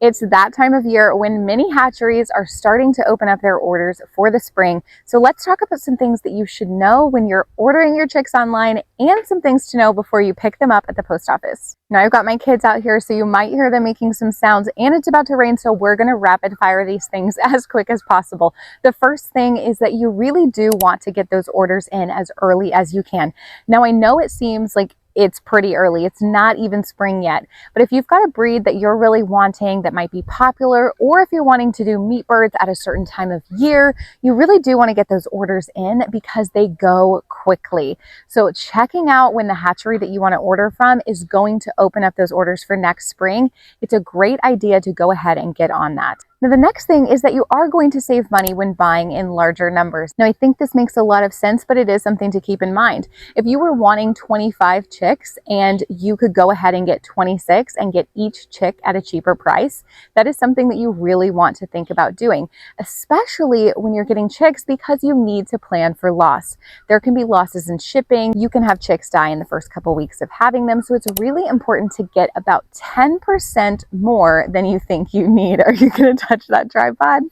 It's that time of year when many hatcheries are starting to open up their orders for the spring. So let's talk about some things that you should know when you're ordering your chicks online and some things to know before you pick them up at the post office. Now I've got my kids out here, so you might hear them making some sounds, and it's about to rain, so we're going to rapid fire these things as quick as possible. The first thing is that you really do want to get those orders in as early as you can. Now I know it seems like it's pretty early. It's not even spring yet. But if you've got a breed that you're really wanting that might be popular, or if you're wanting to do meat birds at a certain time of year, you really do want to get those orders in because they go quickly. So checking out when the hatchery that you want to order from is going to open up those orders for next spring, it's a great idea to go ahead and get on that. Now, the next thing is that you are going to save money when buying in larger numbers. Now, I think this makes a lot of sense, but it is something to keep in mind. If you were wanting 25 chicks and you could go ahead and get 26 and get each chick at a cheaper price, that is something that you really want to think about doing, especially when you're getting chicks, because you need to plan for loss. There can be losses in shipping. You can have chicks die in the first couple weeks of having them. So it's really important to get about 10% more than you think you need. Are you going to touch that tripod?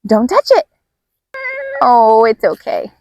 Don't touch it. Oh, it's okay.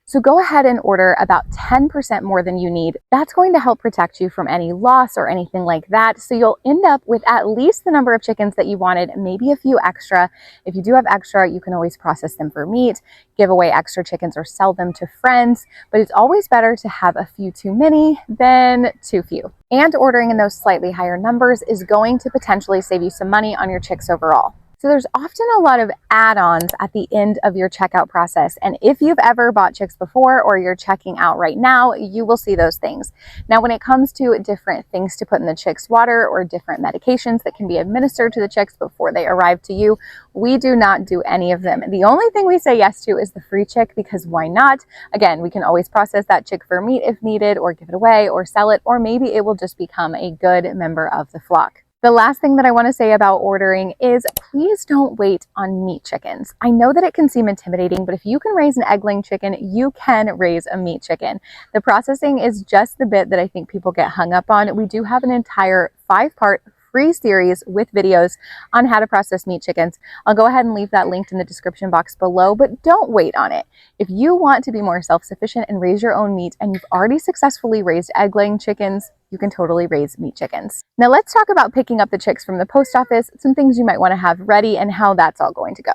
So go ahead and order about 10% more than you need. That's going to help protect you from any loss or anything like that. So you'll end up with at least the number of chickens that you wanted, maybe a few extra. If you do have extra, you can always process them for meat, give away extra chickens, or sell them to friends. But it's always better to have a few too many than too few. And ordering in those slightly higher numbers is going to potentially save you some money on your chicks overall. So there's often a lot of add-ons at the end of your checkout process. And if you've ever bought chicks before or you're checking out right now, you will see those things. Now, when it comes to different things to put in the chicks' water or different medications that can be administered to the chicks before they arrive to you, we do not do any of them. The only thing we say yes to is the free chick, because why not? Again, we can always process that chick for meat if needed, or give it away or sell it, or maybe it will just become a good member of the flock. The last thing that I want to say about ordering is please don't wait on meat chickens. I know that it can seem intimidating, but if you can raise an egg-laying chicken, you can raise a meat chicken. The processing is just the bit that I think people get hung up on. We do have an entire 5-part free series with videos on how to process meat chickens. I'll go ahead and leave that linked in the description box below, but don't wait on it. If you want to be more self-sufficient and raise your own meat, and you've already successfully raised egg-laying chickens, you can totally raise meat chickens. Now let's talk about picking up the chicks from the post office, some things you might want to have ready, and how that's all going to go.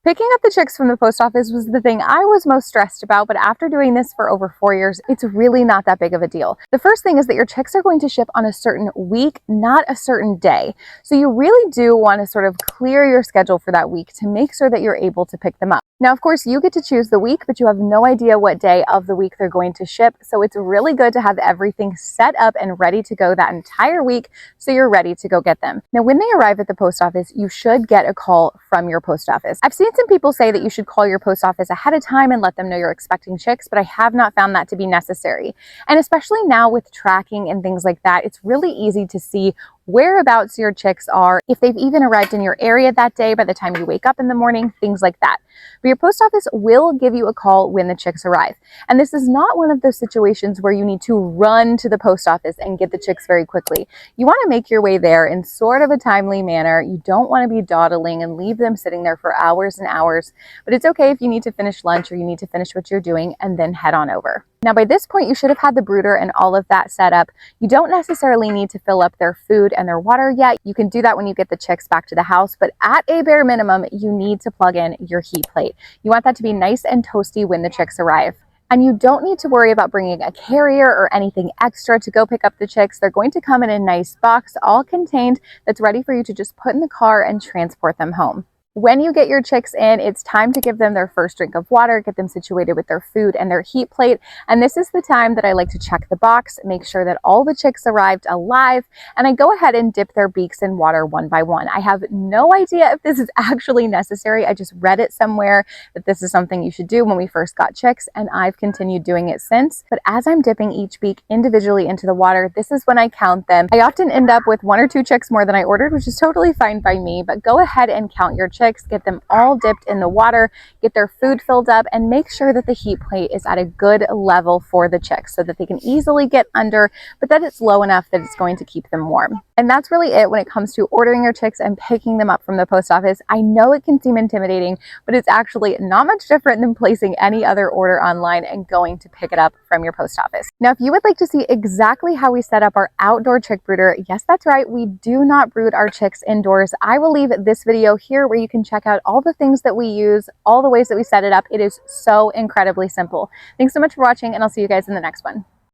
Picking up the chicks from the post office was the thing I was most stressed about, but after doing this for over 4 years, it's really not that big of a deal. The first thing is that your chicks are going to ship on a certain week, not a certain day. So you really do want to sort of clear your schedule for that week to make sure that you're able to pick them up. Now, of course, you get to choose the week, but you have no idea what day of the week they're going to ship. So it's really good to have everything set up and ready to go that entire week, so you're ready to go get them. Now, when they arrive at the post office, you should get a call from your post office. I've seen some people say that you should call your post office ahead of time and let them know you're expecting chicks, but I have not found that to be necessary. And especially now with tracking and things like that, it's really easy to see whereabouts your chicks are, if they've even arrived in your area that day by the time you wake up in the morning, things like that. But your post office will give you a call when the chicks arrive. And this is not one of those situations where you need to run to the post office and get the chicks very quickly. You want to make your way there in sort of a timely manner. You don't want to be dawdling and leave them sitting there for hours and hours. But it's okay if you need to finish lunch or you need to finish what you're doing and then head on over. Now, by this point, you should have had the brooder and all of that set up. You don't necessarily need to fill up their food and their water yet. You can do that when you get the chicks back to the house, but at a bare minimum, you need to plug in your heat plate. You want that to be nice and toasty when the chicks arrive. And you don't need to worry about bringing a carrier or anything extra to go pick up the chicks. They're going to come in a nice box, all contained, that's ready for you to just put in the car and transport them home. When you get your chicks in, it's time to give them their first drink of water, get them situated with their food and their heat plate. And this is the time that I like to check the box, make sure that all the chicks arrived alive, and I go ahead and dip their beaks in water one by one. I have no idea if this is actually necessary. I just read it somewhere that this is something you should do when we first got chicks, and I've continued doing it since. But as I'm dipping each beak individually into the water, this is when I count them. I often end up with 1 or 2 chicks more than I ordered, which is totally fine by me, but go ahead and count your chicks. chicks, get them all dipped in the water, get their food filled up, and make sure that the heat plate is at a good level for the chicks so that they can easily get under, but that it's low enough that it's going to keep them warm. And that's really it when it comes to ordering your chicks and picking them up from the post office. I know it can seem intimidating, but it's actually not much different than placing any other order online and going to pick it up from your post office. Now, if you would like to see exactly how we set up our outdoor chick brooder, yes, that's right, we do not brood our chicks indoors. I will leave this video here where you can check out all the things that we use, all the ways that we set it up. It is so incredibly simple. Thanks so much for watching, and I'll see you guys in the next one.